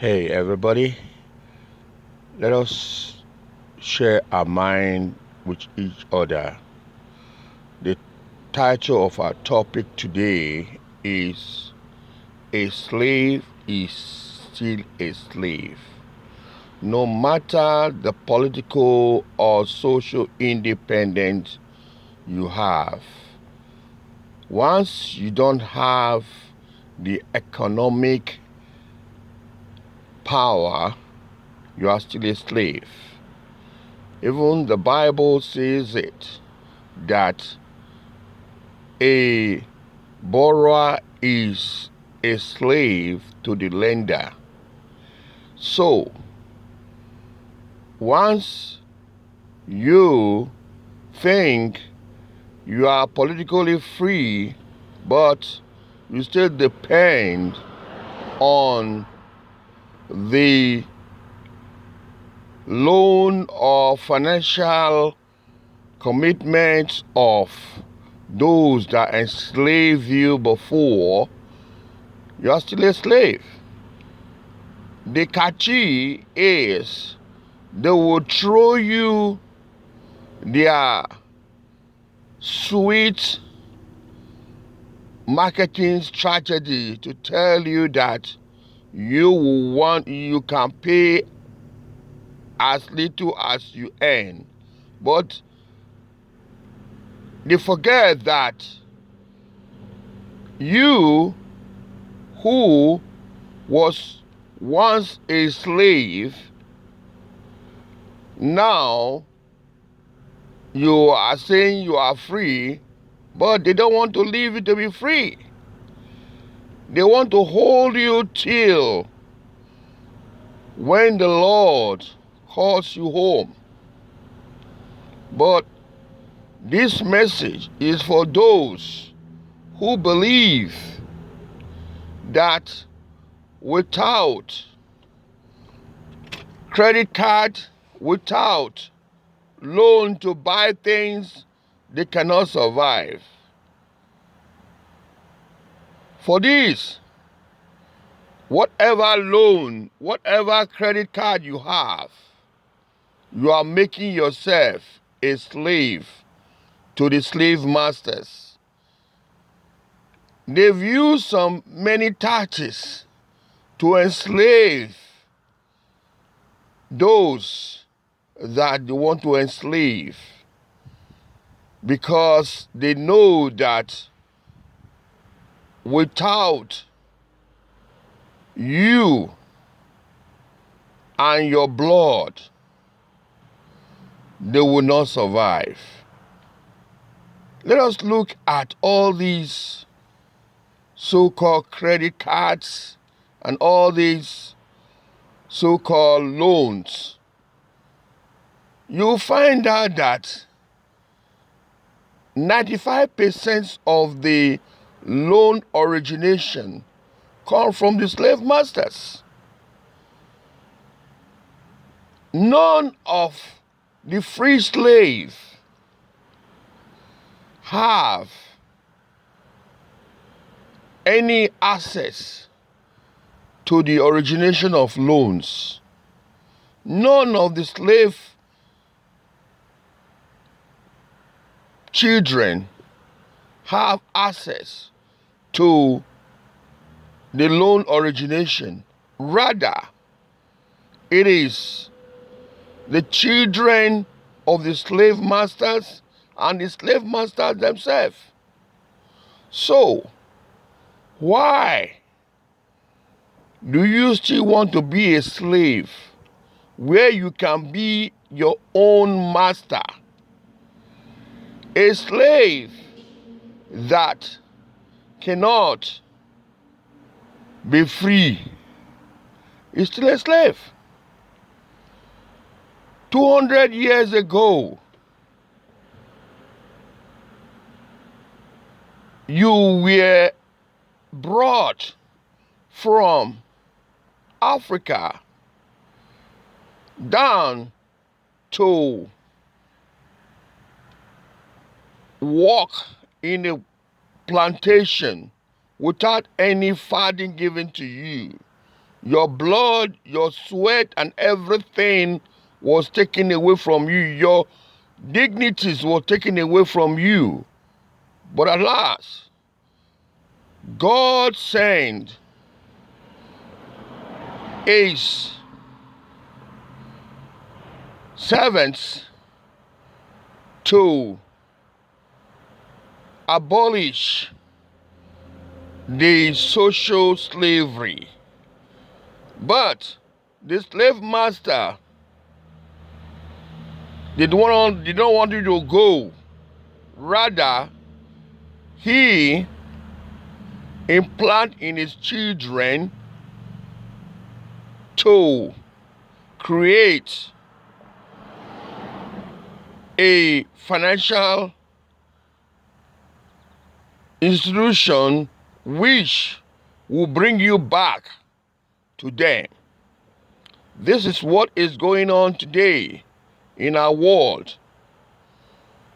Hey everybody, let us share our mind with each other. The title of our topic today is A Slave is Still a Slave. No matter the political or social independence you have, once you don't have the economic power, you are still a slave. Even the Bible says it that a borrower is a slave to the lender. So, once you think you are politically free, but you still depend on the loan or financial commitments of those that enslaved you before, you are still a slave. The catchy is they will throw you their sweet marketing strategy to tell you that you can pay as little as you earn. But they forget that you who was once a slave, now you are saying you are free, but they don't want to leave you to be free. They want to hold you till when the Lord calls you home. But this message is for those who believe that without credit card, without loan to buy things, they cannot survive. For this, whatever loan, whatever credit card you have, you are making yourself a slave to the slave masters. They've used many tactics to enslave those that they want to enslave, because they know that without you and your blood, they will not survive. Let us look at all these so-called credit cards and all these so-called loans. You'll find out that 95% of the loan origination come from the slave masters. None of the free slaves have any access to the origination of loans. None of the slave children have access to the loan origination. Rather, it is the children of the slave masters and the slave masters themselves. So, why do you still want to be a slave where you can be your own master? A slave that cannot be free is still a slave. 200 years ago, you were brought from Africa down to work in a plantation without any farthing given to you. Your blood, your sweat, and everything was taken away from you. Your dignities were taken away from you. But alas, God sent His servants to abolish the social slavery. But the slave master did not want you to go. Rather, he implanted in his children to create a financial institution which will bring you back to them. This is what is going on today in our world.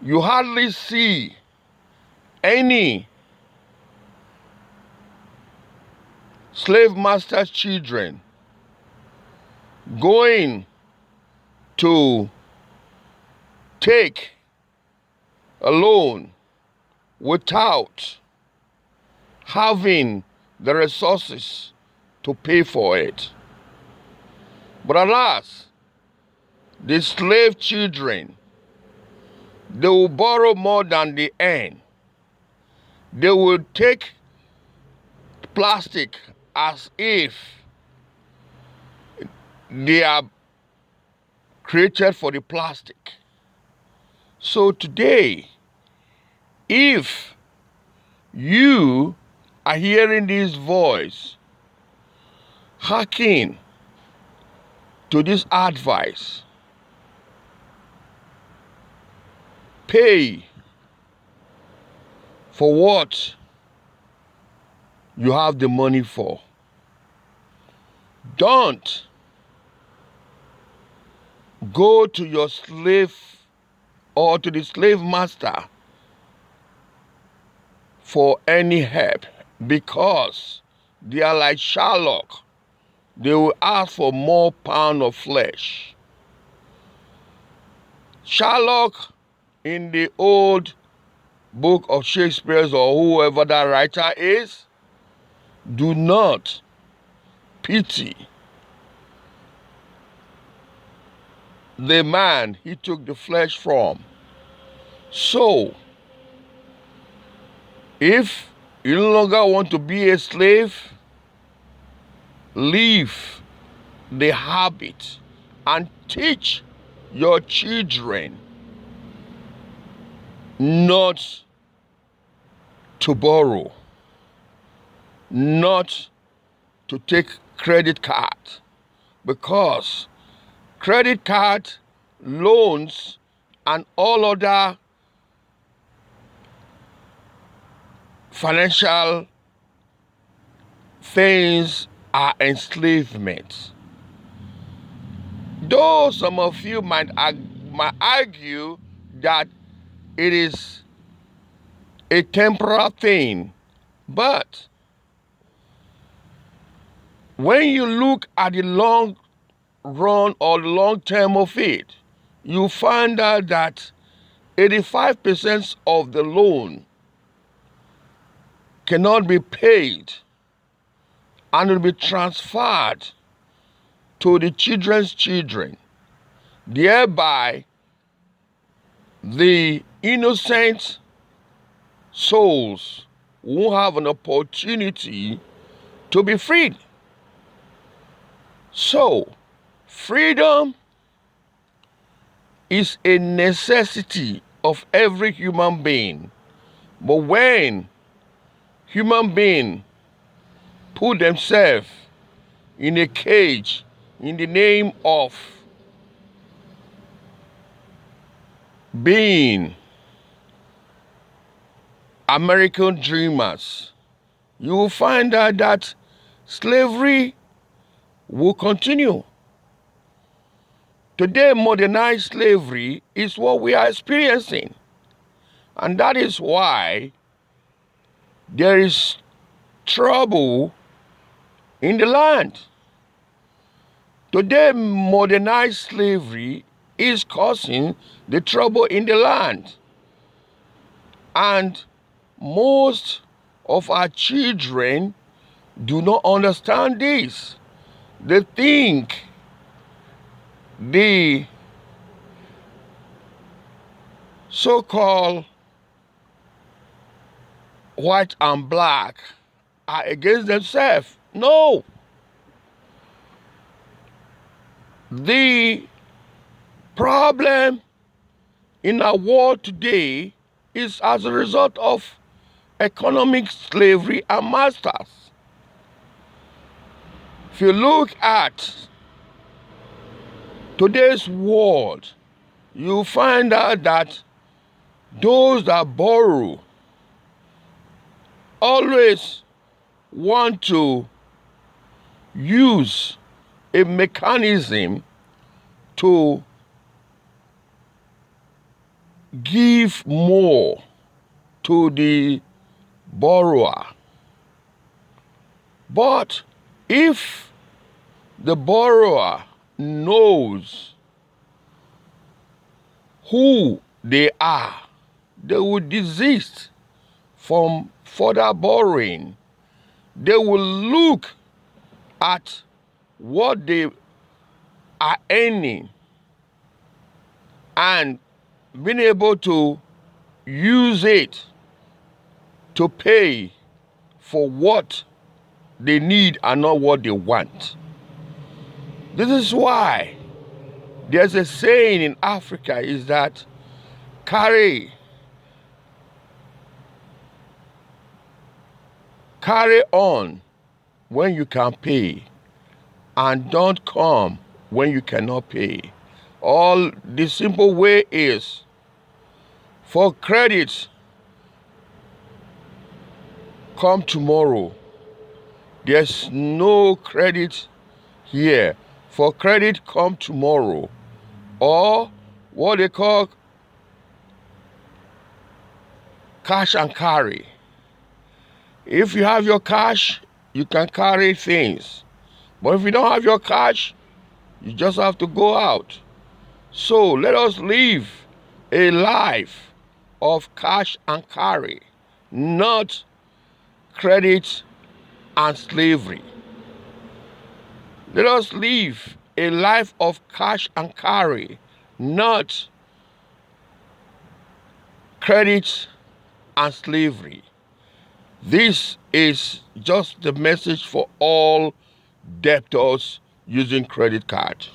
You hardly see any slave master's children going to take a loan without having the resources to pay for it. But alas, the slave children, they will borrow more than they earn. They will take plastic as if they are created for the plastic. So today, if you are hearing this voice, hearken to this advice. Pay for what you have the money for. Don't go to your slave or to the slave master for any help, because they are like Sherlock. They will ask for more pound of flesh. Sherlock, in the old book of Shakespeare's or whoever that writer is, do not pity the man he took the flesh from. So, if you no longer want to be a slave, leave the habit and teach your children not to borrow, not to take credit card, because credit card, loans, and all other financial things are enslavement. Though some of you might argue that it is a temporal thing, but when you look at the long run or the long term of it, you find out that 85% of the loan cannot be paid and will be transferred to the children's children. Thereby, the innocent souls won't have an opportunity to be freed. So, freedom is a necessity of every human being. But when human beings put themselves in a cage in the name of being American dreamers, you will find out that slavery will continue. Today, modernized slavery is what we are experiencing. And that is why there is trouble in the land. Today, modernized slavery is causing the trouble in the land. And most of our children do not understand this. They think the so-called white and black are against themselves. No. The problem in our world today is as a result of economic slavery and masters. If you look at today's world, you find out that those that borrow always want to use a mechanism to give more to the borrower. But if the borrower knows who they are, they will desist from further borrowing. They will look at what they are earning and being able to use it to pay for what they need and not what they want. This is why there's a saying in Africa is that carry on when you can pay and don't come when you cannot pay. All the simple way is for credit, come tomorrow. There's no credit here. For credit, come tomorrow. Or what they call cash and carry. If you have your cash, you can carry things. But if you don't have your cash, you just have to go out. So let us live a life of cash and carry, not credit and slavery. Let us live a life of cash and carry, not credit and slavery. This is just the message for all debtors using credit cards.